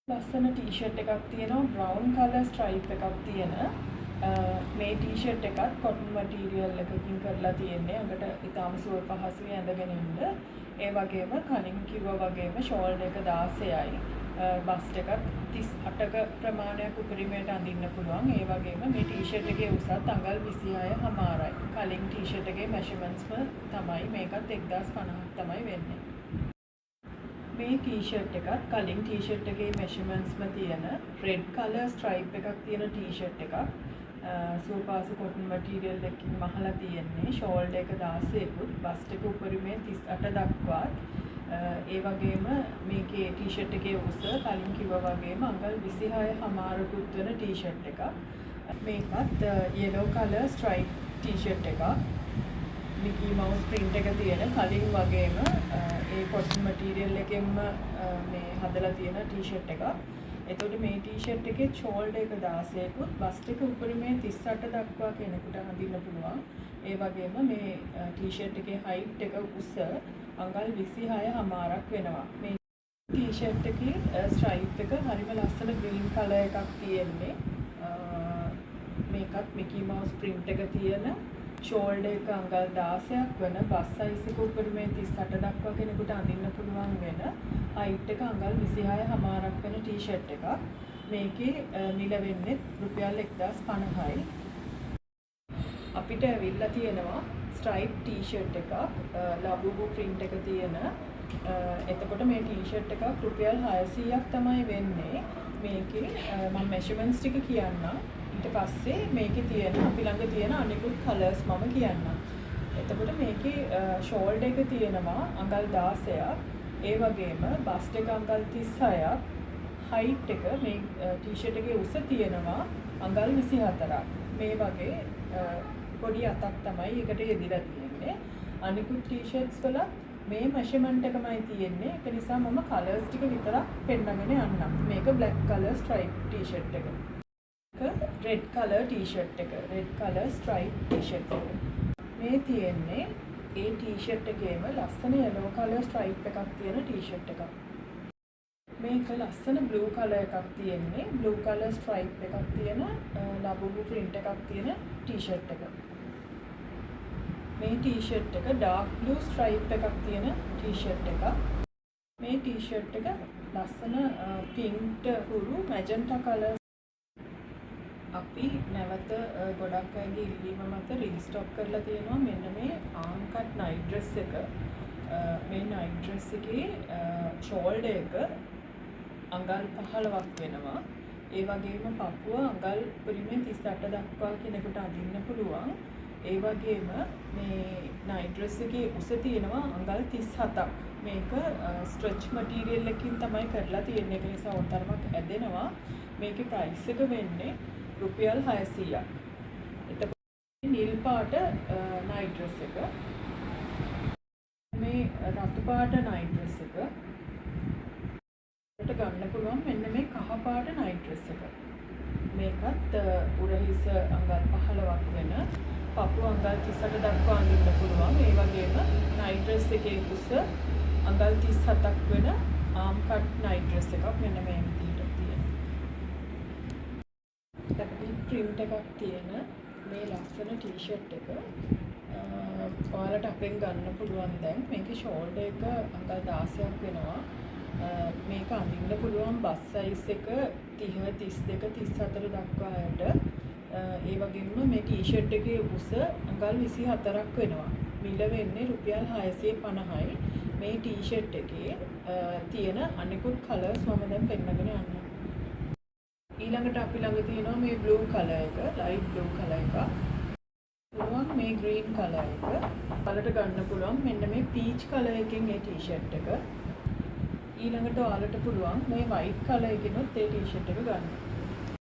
ලස්සන ටී-ෂර්ට් එකක් තියෙනවා බ්‍රවුන් කලර් ස්ට්‍රයිප් එකක් තියෙන මේ ටී-ෂර්ට් එකත් කොටන් මටීරියල් එකකින් කරලා තියෙන්නේ. අඟට ඉතාම සුව පහසුවේ ඇඳගෙන ඉන්න. ඒ වගේම කලින් කිව්වා වගේම ෂෝල්ඩර් එක 16යි. බස්ට් එකත් 38ක ප්‍රමාණයක් උපරිමයට අඳින්න පුළුවන්. ඒ වගේම මේ ටී-ෂර්ට් එකේ උසත් අඟල් 26.5යි. කලින් ටී-ෂර්ට් එකේ මෙෂර්මන්ට්ස්ම තමයි මේකත් 1050ක් තමයි වෙන්නේ. මේ ටී-ෂර්ට් එකත් කලින් ටී-ෂර්ට් එකේ මෙෂර්මන්ට්ස්ම තියෙන රෙඩ් කලර් ස්ට්‍රයිප් එකක් තියෙන ටී-ෂර්ට් එකක්. සුවපහසු කොටන් මටීරියල් එකකින් මහලා තියෙන්නේ. ෂෝල්ඩර් එක 16කුත් බස්ට් එක උපරිමයෙන් 38 දක්වාත්. ඒ වගේම මේකේ ටී-ෂර්ට් එකේ උස කලින් කිව්වා වගේම අඟල් 26.5කුත් වෙන ටී-ෂර්ට් එකක්. මේකත් yellow කලර් ස්ට්‍රයිප් ටී-ෂර්ට් එකක්. මිකී මවුස් print එක තියෙන කලින් වගේම ඒ කොටන් මටීරියල් එකෙන්ම මේ හදලා තියෙන ටී-ෂර්ට් එකක්. එතකොට මේ ටී-ෂර්ට් එකේ ෂෝල්ඩර් එක 16කුත් බස්ට් එක උපරිමයෙන් 38 දක්වා කෙනෙකුට අඳින්න පුළුවන්. ඒ වගේම මේ ටී-ෂර්ට් එකේ height එක උස අඟල් 26.5ක් වෙනවා. මේ ටී-ෂර්ට් එකේ ස්ට්‍රයිප් එක හරිම ලස්සන ග්‍රීන් කලර් එකක් තියෙන්නේ. මේකත් මිකී මවුස් print එක තියෙන ෂෝල්ඩර් එක අඟල් 16ක් වෙන බස් සයිස් එක උපරිමයෙන් 38 දක්වා කෙනෙකුට අඳින්න පුළුවන් වෙන height එක අඟල් 26.5ක් වෙන ටී-ෂර්ට් එකක්. මේකේ මිල වෙන්නේ රුපියල් 1050යි. අපිට ඇවිල්ලා තියෙනවා ස්ට්‍රයිප් ටී-ෂර්ට් එකක් ලබුබු print එක තියෙන. එතකොට මේ ටී-ෂර්ට් එකක් රුපියල් 600ක් තමයි වෙන්නේ. මේකේ මම මෙෂර්මන්ට්ස් ටික කියන්නම්. ඊට පස්සේ මේකේ තියෙන අපි ළඟ තියෙන අනිකුත් කලර්ස් මම කියන්නම්. එතකොට මේකේ ෂෝල්ඩර් එක තියෙනවා අඟල් 16ක්. ඒ වගේම බස්ට් එක අඟල් 36ක්. height එක මේ ටී-ෂර්ට් එකේ උස තියෙනවා අඟල් 24ක්. මේ වගේ පොඩි අතක් තමයි එකට යෙදිලා තියෙන්නේ. අනිකුත් ටී-ෂර්ට්ස් වල මේ මෙෂර්මන්ට් එකමයි තියෙන්නේ. ඒක නිසා මම කලර්ස් ටික විතරක් පෙන්නගෙන යන්නම්. මේක black color stripe ටී-ෂර්ට් එක. red color ටී-ෂර්ට් එක. red color stripe ටී-ෂර්ට් එක. මේ තියෙන්නේ ඒ ටී-ෂර්ට් එකේම ලස්සන yellow color stripe එකක් තියෙන ටී-ෂර්ට් එකක්. මේක ලස්සන blue color එකක් තියෙන්නේ. blue color stripe එකක් තියෙන ලබුබු print එකක් තියෙන ටී-ෂර්ට් එක. මේ ටී-ෂර්ට් එක dark blue stripe එකක් තියෙන ටී-ෂර්ට් එකක්. මේ ටී-ෂර්ට් එක ලස්සන pink හුරු magenta color. අපි නැවත ගොඩක් අයගේ ඉල්ලීම මත රීස්ටොක් කරලා තියෙනවා මෙන්න මේ arm cut night dress එක. මේ night dress එකේ ෂෝල්ඩර් එක අඟල් 15ක් වෙනවා. ඒ වගේම පපුව අඟල් උපරිමයෙන් 38 දක්වා කෙනෙකුට අඳින්න පුළුවන්. ඒ වගේම මේ night dress එකේ උස තියෙනවා අඟල් 37ක්. මේක ස්ට්‍රෙච් මටීරියල් එකකින් තමයි කරලා තියෙන්නේ. ඒක නිසා උන්තරමක් ඇදෙනවා. මේකේ ප්‍රයිස් එක වෙන්නේ රුපියල් 600ක්. එතකොට නිල් පාට night dress එක. මේ රතු පාට night dress එක. ඒකට ගන්න පුළුවන් මෙන්න මේ කහ පාට night dress එක. මේකත් උරහිස අඟල් 15ක් වෙන පපුව අඟල් 38 දක්වා අඳින්න පුළුවන්. ඒ වගේම night dress එකේ උස අඟල් 37ක් වෙන arm cut night dress එකක් මෙන්න මේ විදිහට තියෙනවා. print එකක් තියෙන මේ ලස්සන ටී-ෂර්ට් එක ඔයාලට අපෙන් ගන්න පුළුවන් දැන්. මේකේ ෂෝල්ඩර් එක අඟල් 16ක් වෙනවා. මේක අඳින්න පුළුවන් බස් සයිස් එක 30 32 34 දක්වා අයට. ඒ වගේම මේ ටී-ෂර්ට් එකේ උස අඟල් 24ක් වෙනවා. මිල වෙන්නේ රුපියල් 650යි. මේ ටී-ෂර්ට් එකේ තියෙන අනිකුත් කලර්ස් මම දැන් පෙන්නගෙන යන්නම්. ඊළඟට අපි ළඟ තියෙනවා මේ blue color එක, light blue color එක. පුළුවන් මේ green color එක. ඔයාලට ගන්න පුළුවන් මෙන්න මේ peach color එකෙන් මේ ටී-ෂර්ට් එක. ඊළඟට ඔයාලට පුළුවන් මේ white color එකෙනුත් මේ ටී-ෂර්ට් එක ගන්න.